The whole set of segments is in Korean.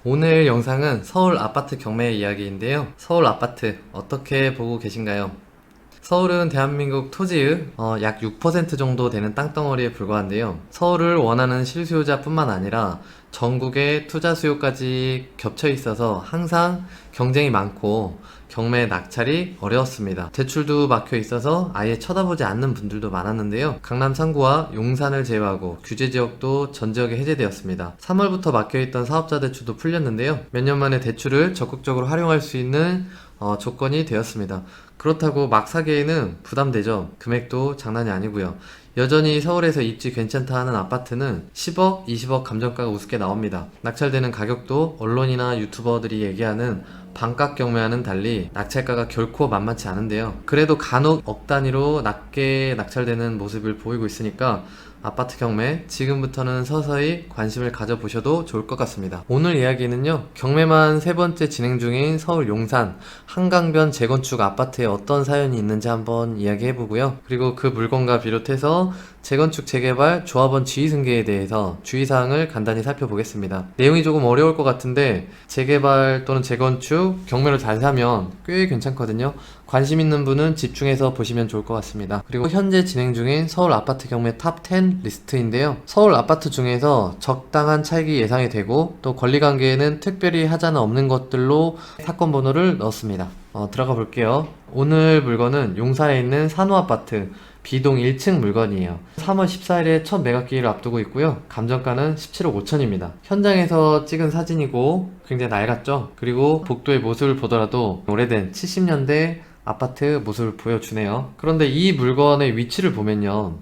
오늘 영상은 서울 아파트 경매 이야기인데요. 서울 아파트 어떻게 보고 계신가요? 서울은 대한민국 토지의 약 6% 정도 되는 땅덩어리에 불과한데요. 서울을 원하는 실수요자뿐만 아니라 전국의 투자 수요까지 겹쳐 있어서 항상 경쟁이 많고 경매 낙찰이 어려웠습니다. 대출도 막혀 있어서 아예 쳐다보지 않는 분들도 많았는데요. 강남 3구와 용산을 제외하고 규제 지역도 전 지역에 해제되었습니다. 3월부터 막혀있던 사업자 대출도 풀렸는데요. 몇 년 만에 대출을 적극적으로 활용할 수 있는 조건이 되었습니다. 그렇다고 막 사기에는 부담되죠. 금액도 장난이 아니고요. 여전히 서울에서 입지 괜찮다 하는 아파트는 10억, 20억 감정가가 우습게 나옵니다. 낙찰되는 가격도 언론이나 유튜버들이 얘기하는 반값 경매와는 달리 낙찰가가 결코 만만치 않은데요. 그래도 간혹 억 단위로 낮게 낙찰되는 모습을 보이고 있으니까 아파트 경매 지금부터는 서서히 관심을 가져보셔도 좋을 것 같습니다. 오늘 이야기는요, 경매만 세 번째 진행 중인 서울 용산 한강변 재건축 아파트에 어떤 사연이 있는지 한번 이야기해보고요. 그리고 그 물건과 비롯해서 재건축 재개발 조합원 지위 승계에 대해서 주의사항을 간단히 살펴보겠습니다. 내용이 조금 어려울 것 같은데 재개발 또는 재건축 경매로 잘 사면 꽤 괜찮거든요. 관심 있는 분은 집중해서 보시면 좋을 것 같습니다. 그리고 현재 진행 중인 서울 아파트 경매 탑 10 리스트인데요. 서울 아파트 중에서 적당한 차익이 예상이 되고 또 권리관계에는 특별히 하자는 없는 것들로 사건 번호를 넣었습니다. 들어가 볼게요. 오늘 물건은 용산에 있는 산호아파트 B동 1층 물건이에요. 3월 14일에 첫 매각기일을 앞두고 있고요. 감정가는 17억 5천입니다. 현장에서 찍은 사진이고 굉장히 낡았죠. 그리고 복도의 모습을 보더라도 오래된 70년대 아파트 모습을 보여주네요. 그런데 이 물건의 위치를 보면요,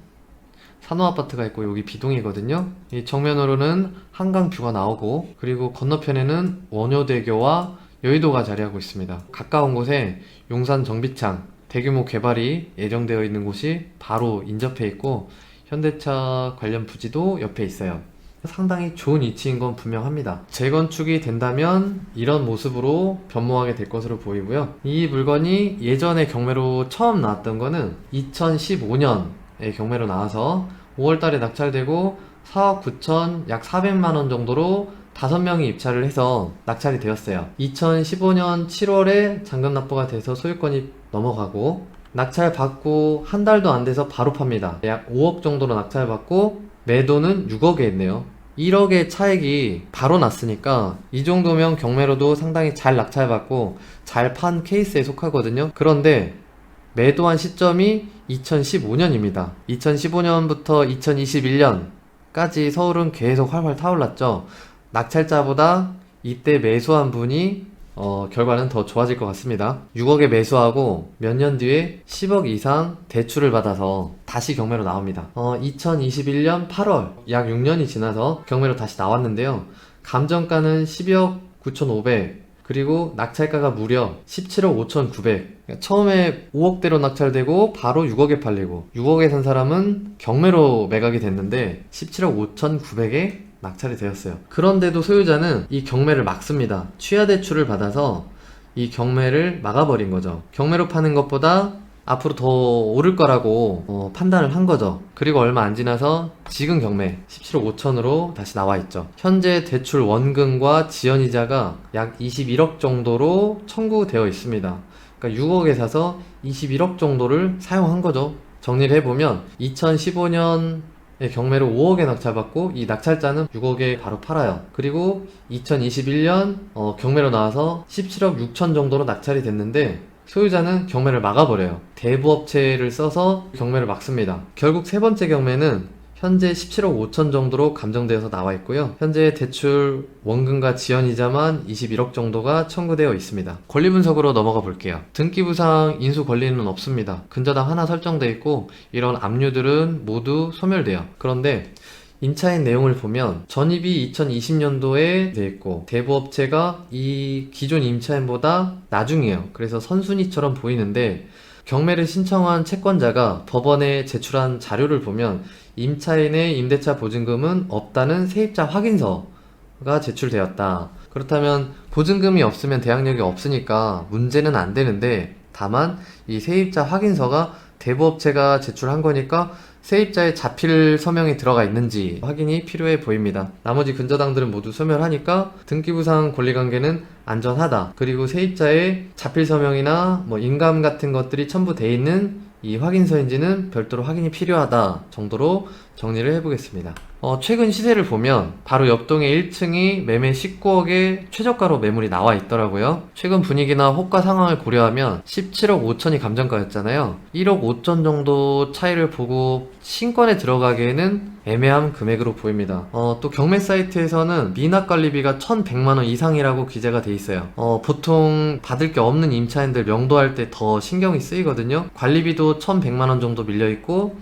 산호아파트가 있고 여기 B동이거든요. 이 정면으로는 한강 뷰가 나오고 그리고 건너편에는 원효대교와 여의도가 자리하고 있습니다. 가까운 곳에 용산 정비창 대규모 개발이 예정되어 있는 곳이 바로 인접해 있고 현대차 관련 부지도 옆에 있어요. 상당히 좋은 위치인 건 분명합니다. 재건축이 된다면 이런 모습으로 변모하게 될 것으로 보이고요. 이 물건이 예전에 경매로 처음 나왔던 거는 2015년에 경매로 나와서 5월달에 낙찰되고 4억 9천 약 400만원 정도로 5명이 입찰을 해서 낙찰이 되었어요. 2015년 7월에 잔금 납부가 돼서 소유권이 넘어가고 낙찰 받고 한 달도 안 돼서 바로 팝니다. 약 5억 정도로 낙찰 받고 매도는 6억에 했네요. 1억의 차익이 바로 났으니까 이 정도면 경매로도 상당히 잘 낙찰받고 잘 판 케이스에 속하거든요. 그런데 매도한 시점이 2015년입니다. 2015년부터 2021년까지 서울은 계속 활활 타올랐죠. 낙찰자보다 이때 매수한 분이 결과는 더 좋아질 것 같습니다. 6억에 매수하고 몇 년 뒤에 10억 이상 대출을 받아서 다시 경매로 나옵니다. 2021년 8월 약 6년이 지나서 경매로 다시 나왔는데요. 감정가는 12억 9,500 그리고 낙찰가가 무려 17억 5,900. 그러니까 처음에 5억대로 낙찰되고 바로 6억에 팔리고 6억에 산 사람은 경매로 매각이 됐는데 17억 5,900에 낙찰이 되었어요. 그런데도 소유자는 이 경매를 막습니다. 취하 대출을 받아서 이 경매를 막아버린 거죠. 경매로 파는 것보다 앞으로 더 오를 거라고 판단을 한 거죠. 그리고 얼마 안 지나서 지금 경매 17억 5천으로 다시 나와 있죠. 현재 대출 원금과 지연이자가 약 21억 정도로 청구되어 있습니다. 그러니까 6억에 사서 21억 정도를 사용한 거죠. 정리를 해보면 2015년 경매로 5억에 낙찰받고 이 낙찰자는 6억에 바로 팔아요. 그리고 2021년 경매로 나와서 17억 6천 정도로 낙찰이 됐는데 소유자는 경매를 막아버려요. 대부업체를 써서 경매를 막습니다. 결국 세 번째 경매는 현재 17억 5천 정도로 감정되어서 나와 있고요. 현재 대출 원금과 지연이자만 21억 정도가 청구되어 있습니다. 권리 분석으로 넘어가 볼게요. 등기부상 인수 권리는 없습니다. 근저당 하나 설정되어 있고 이런 압류들은 모두 소멸돼요. 그런데 임차인 내용을 보면 전입이 2020년도에 돼 있고 대부업체가 이 기존 임차인보다 나중이에요. 그래서 선순위처럼 보이는데 경매를 신청한 채권자가 법원에 제출한 자료를 보면 임차인의 임대차 보증금은 없다는 세입자 확인서가 제출되었다. 그렇다면 보증금이 없으면 대항력이 없으니까 문제는 안 되는데 다만 이 세입자 확인서가 대부업체가 제출한 거니까 세입자의 자필 서명이 들어가 있는지 확인이 필요해 보입니다. 나머지 근저당들은 모두 소멸하니까 등기부상 권리관계는 안전하다. 그리고 세입자의 자필 서명이나 인감 같은 것들이 첨부되어 있는 이 확인서인지는 별도로 확인이 필요하다 정도로 정리를 해보겠습니다. 최근 시세를 보면 바로 옆동의 1층이 매매 19억에 최저가로 매물이 나와 있더라고요. 최근 분위기나 호가 상황을 고려하면 17억 5천이 감정가였잖아요. 1억 5천 정도 차이를 보고 신권에 들어가기에는 애매한 금액으로 보입니다. 또 경매 사이트에서는 미납관리비가 1,100만원 이상이라고 기재가 돼 있어요. 보통 받을 게 없는 임차인들 명도할 때 더 신경이 쓰이거든요. 관리비도 1,100만원 정도 밀려있고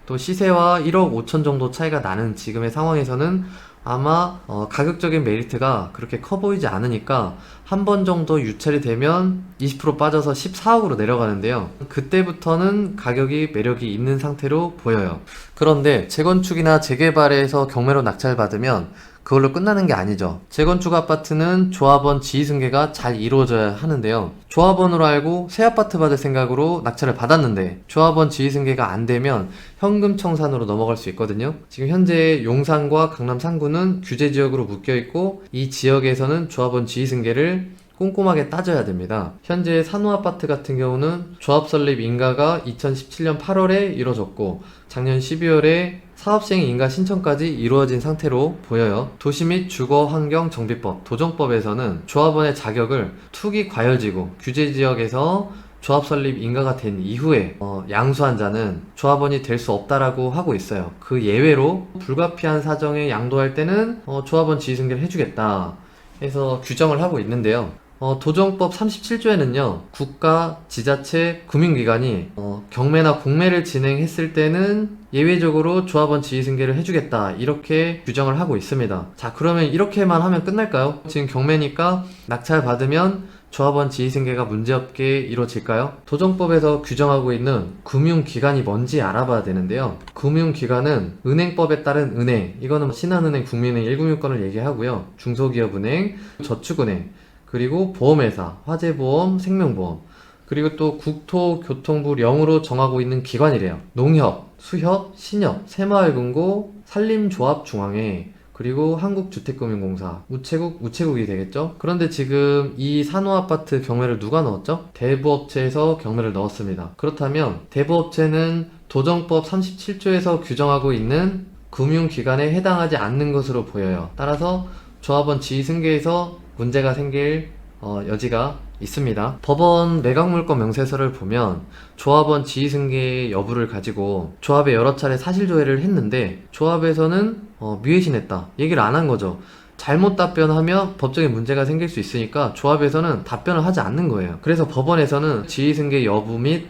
또 시세와 1억 5천 정도 차이가 나는 지금의 상황에서는 아마 가격적인 메리트가 그렇게 커 보이지 않으니까 한 번 정도 유찰이 되면 20% 빠져서 14억으로 내려가는데요. 그때부터는 가격이 매력이 있는 상태로 보여요. 그런데 재건축이나 재개발에서 경매로 낙찰받으면 그걸로 끝나는 게 아니죠. 재건축 아파트는 조합원 지휘승계가 잘 이루어져야 하는데요. 조합원으로 알고 새 아파트 받을 생각으로 낙찰을 받았는데 조합원 지휘승계가 안 되면 현금 청산으로 넘어갈 수 있거든요. 지금 현재 용산과 강남 3구는 규제 지역으로 묶여 있고 이 지역에서는 조합원 지휘승계를 꼼꼼하게 따져야 됩니다. 현재 산호아파트 같은 경우는 조합 설립 인가가 2017년 8월에 이루어졌고 작년 12월에 사업시행 인가 신청까지 이루어진 상태로 보여요. 도시 및 주거환경정비법, 도정법에서는 조합원의 자격을 투기 과열지구, 규제지역에서 조합 설립 인가가 된 이후에 양수한 자는 조합원이 될 수 없다라고 하고 있어요. 그 예외로 불가피한 사정에 양도할 때는 조합원 지휘승계를 해주겠다 해서 규정을 하고 있는데요. 도정법 37조에는요, 국가, 지자체, 금융기관이 경매나 공매를 진행했을 때는 예외적으로 조합원 지휘승계를 해주겠다 이렇게 규정을 하고 있습니다. 자, 그러면 이렇게만 하면 끝날까요? 지금 경매니까 낙찰 받으면 조합원 지휘승계가 문제없게 이루어질까요? 도정법에서 규정하고 있는 금융기관이 뭔지 알아봐야 되는데요. 금융기관은 은행법에 따른 은행, 이거는 신한은행, 국민은행 1금융권을 얘기하고요. 중소기업은행, 저축은행, 그리고 보험회사, 화재보험, 생명보험, 그리고 또 국토교통부 령으로 정하고 있는 기관이래요. 농협, 수협, 신협, 새마을금고, 산림조합중앙회, 그리고 한국주택금융공사, 우체국이 되겠죠? 그런데 지금 이 산호아파트 경매를 누가 넣었죠? 대부업체에서 경매를 넣었습니다. 그렇다면 대부업체는 도정법 37조에서 규정하고 있는 금융기관에 해당하지 않는 것으로 보여요. 따라서 조합원 지휘승계에서 문제가 생길 여지가 있습니다. 법원 매각물건 명세서를 보면 조합원 지휘승계 여부를 가지고 조합에 여러 차례 사실조회를 했는데 조합에서는 미회신했다 얘기를 안 한 거죠. 잘못 답변하면 법적인 문제가 생길 수 있으니까 조합에서는 답변을 하지 않는 거예요. 그래서 법원에서는 지휘승계 여부 및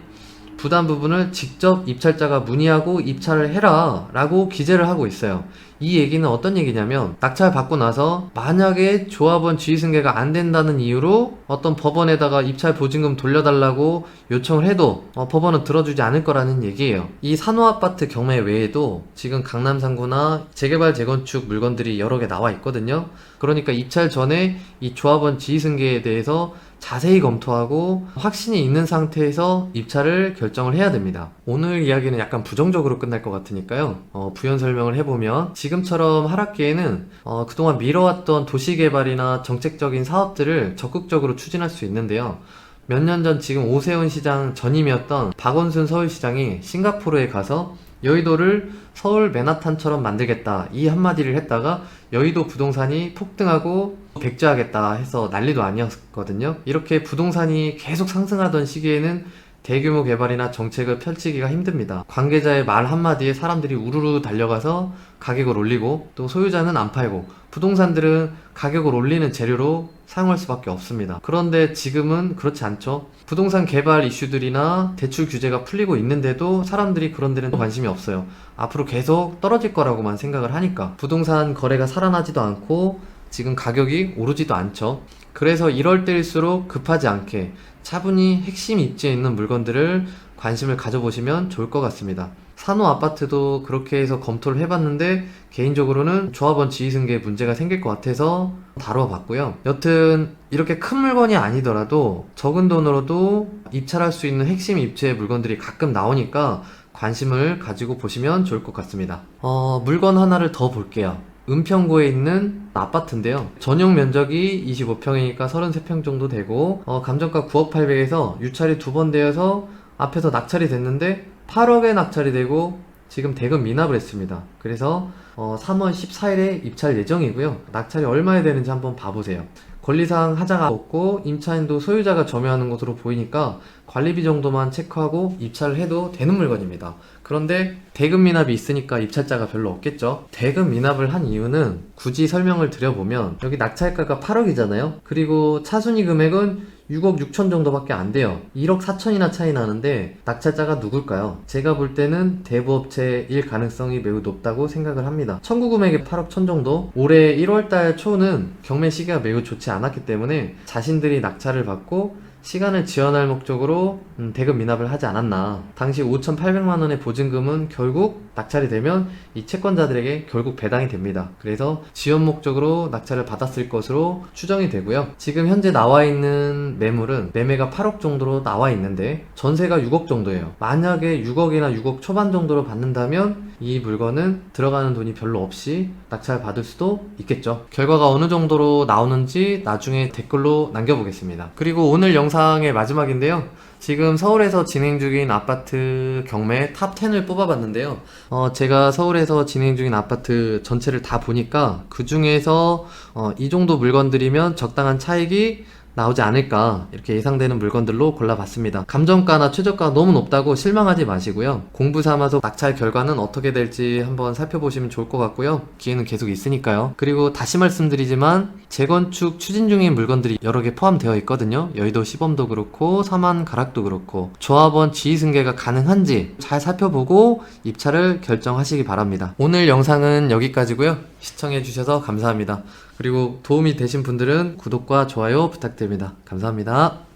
부담 부분을 직접 입찰자가 문의하고 입찰을 해라 라고 기재를 하고 있어요. 이 얘기는 어떤 얘기냐면 낙찰 받고 나서 만약에 조합원 지휘승계가 안 된다는 이유로 어떤 법원에다가 입찰 보증금 돌려달라고 요청을 해도 법원은 들어주지 않을 거라는 얘기예요. 이 산호아파트 경매 외에도 지금 강남 3구나 재개발 재건축 물건들이 여러 개 나와 있거든요. 그러니까 입찰 전에 이 조합원 지휘승계에 대해서 자세히 검토하고 확신이 있는 상태에서 입찰을 결정을 해야 됩니다. 오늘 이야기는 약간 부정적으로 끝날 것 같으니까요. 부연 설명을 해보면 지금처럼 하락기에는 그동안 미뤄왔던 도시개발이나 정책적인 사업들을 적극적으로 추진할 수 있는데요. 몇 년 전 지금 오세훈 시장 전임이었던 박원순 서울시장이 싱가포르에 가서 여의도를 서울 맨하탄처럼 만들겠다 이 한마디를 했다가 여의도 부동산이 폭등하고 백지화하겠다 해서 난리도 아니었거든요. 이렇게 부동산이 계속 상승하던 시기에는 대규모 개발이나 정책을 펼치기가 힘듭니다. 관계자의 말 한마디에 사람들이 우르르 달려가서 가격을 올리고 또 소유자는 안 팔고 부동산들은 가격을 올리는 재료로 사용할 수밖에 없습니다. 그런데 지금은 그렇지 않죠. 부동산 개발 이슈들이나 대출 규제가 풀리고 있는데도 사람들이 그런 데는 관심이 없어요. 앞으로 계속 떨어질 거라고만 생각을 하니까 부동산 거래가 살아나지도 않고 지금 가격이 오르지도 않죠. 그래서 이럴 때일수록 급하지 않게 차분히 핵심 입지에 있는 물건들을 관심을 가져보시면 좋을 것 같습니다. 산호 아파트도 그렇게 해서 검토를 해봤는데 개인적으로는 조합원 지휘승계에 문제가 생길 것 같아서 다뤄 봤고요. 여튼 이렇게 큰 물건이 아니더라도 적은 돈으로도 입찰할 수 있는 핵심 입지의 물건들이 가끔 나오니까 관심을 가지고 보시면 좋을 것 같습니다. 물건 하나를 더 볼게요. 은평구에 있는 아파트인데요. 전용 면적이 25평이니까 33평 정도 되고 감정가 9억 8백에서 유찰이 2번 되어서 앞에서 낙찰이 됐는데 8억에 낙찰이 되고 지금 대금 미납을 했습니다. 그래서 3월 14일에 입찰 예정이고요. 낙찰이 얼마에 되는지 한번 봐보세요. 권리사항 하자가 없고 임차인도 소유자가 점유하는 것으로 보이니까 관리비 정도만 체크하고 입찰을 해도 되는 물건입니다. 그런데 대금 미납이 있으니까 입찰자가 별로 없겠죠. 대금 미납을 한 이유는 굳이 설명을 드려보면 여기 낙찰가가 8억이잖아요. 그리고 차순위 금액은 6억 6천 정도밖에 안 돼요. 1억 4천이나 차이 나는데 낙찰자가 누굴까요? 제가 볼 때는 대부업체일 가능성이 매우 높다고 생각을 합니다. 청구 금액이 8억 천 정도? 올해 1월달 초는 경매 시기가 매우 좋지 않았기 때문에 자신들이 낙찰을 받고 시간을 지연할 목적으로 대금 미납을 하지 않았나. 당시 5,800만원의 보증금은 결국 낙찰이 되면 이 채권자들에게 결국 배당이 됩니다. 그래서 지연 목적으로 낙찰을 받았을 것으로 추정이 되고요. 지금 현재 나와 있는 매물은 매매가 8억 정도로 나와 있는데 전세가 6억 정도예요. 만약에 6억이나 6억 초반 정도로 받는다면 이 물건은 들어가는 돈이 별로 없이 낙찰 받을 수도 있겠죠. 결과가 어느 정도로 나오는지 나중에 댓글로 남겨보겠습니다. 그리고 오늘 영상의 마지막인데요. 지금 서울에서 진행 중인 아파트 경매 탑 10을 뽑아봤는데요. 제가 서울에서 진행 중인 아파트 전체를 다 보니까 그 중에서 이 정도 물건들이면 적당한 차익이 나오지 않을까 이렇게 예상되는 물건들로 골라봤습니다. 감정가나 최저가가 너무 높다고 실망하지 마시고요. 공부 삼아서 낙찰 결과는 어떻게 될지 한번 살펴보시면 좋을 것 같고요. 기회는 계속 있으니까요. 그리고 다시 말씀드리지만 재건축 추진 중인 물건들이 여러 개 포함되어 있거든요. 여의도 시범도 그렇고 서만 가락도 그렇고 조합원 지휘승계가 가능한지 잘 살펴보고 입찰을 결정하시기 바랍니다. 오늘 영상은 여기까지고요. 시청해주셔서 감사합니다. 그리고 도움이 되신 분들은 구독과 좋아요 부탁드립니다. 감사합니다.